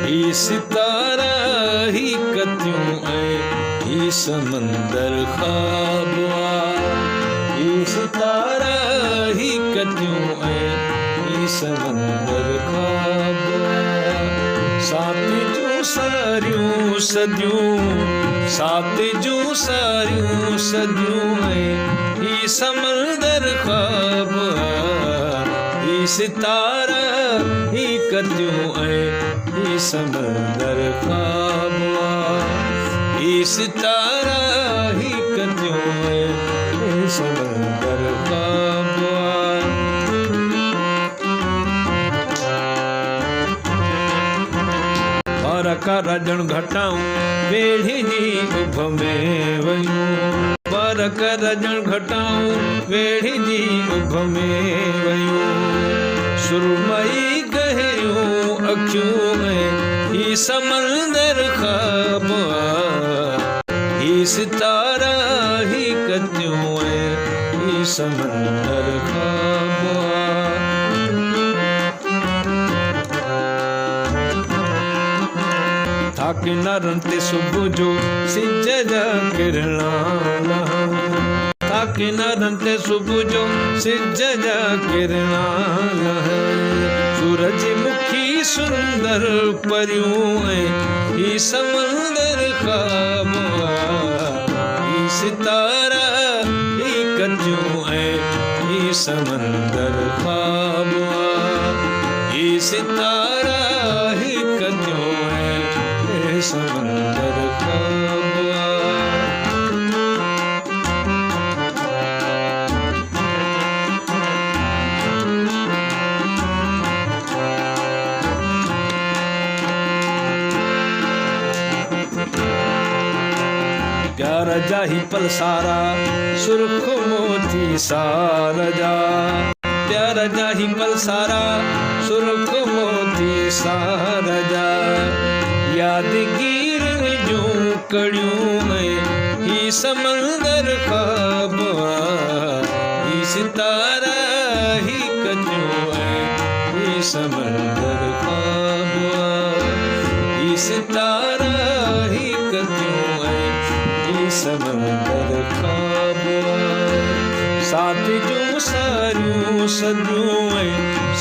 ही सितारा ही कतियूं ही समंदर ख्वाब ही सितारा ही कतियूं ही समंदर ख्वाब सात जूं सारियूं सदियूं सात जूं सारियूं सदियूं ही समंदर ख्वाब ही सितारा ही कतियूं ही समंदर ख्वाब ही सितारा ही कतियूं ही समंदर ख्वाब बार का रजण घटाऊं वेढ़ी जी उभ में वयूं बार का रजण घटाऊं वेढ़ी जी उभ में वयूं सुरमई गहरियूं अखियूं ही समंदर ख्वाब ही सितारा ही कतियूं ही समंदर ख्वाब था किनारनि ते सुबुह जो सिज जा किरणा था किनारनि ते सुबुह जो सिज जा किरणा सूरज मुखी सुंदर परियूं ही समंदर ख्वाब ही सितारा ही कतियूं ही समंदर ख्वाब ही सितारा ही कतियूं ही समंदर ख्वाब प्यार जा ही पलसारा सुर्ख मोती सार जा प्यार जा ही पलसारा सुर्ख मोती सार जा यादगीर जूं कड़ियूं ही समंदर ख्वाब ही सितारा ही कतियूं ही समंदर ख्वाब ही सितारा ही कतियूं समंदर ख्वाब सात जूं सारियूं सदियूं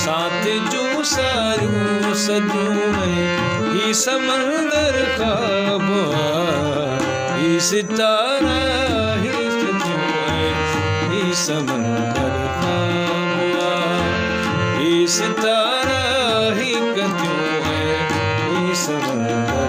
सात जूं सारियूं सदियूं ही समंदर ख्वाब ही सितारा ही कतियूं ही समंदर ख्वाब ही सितारा ही कतियूं ही समंदर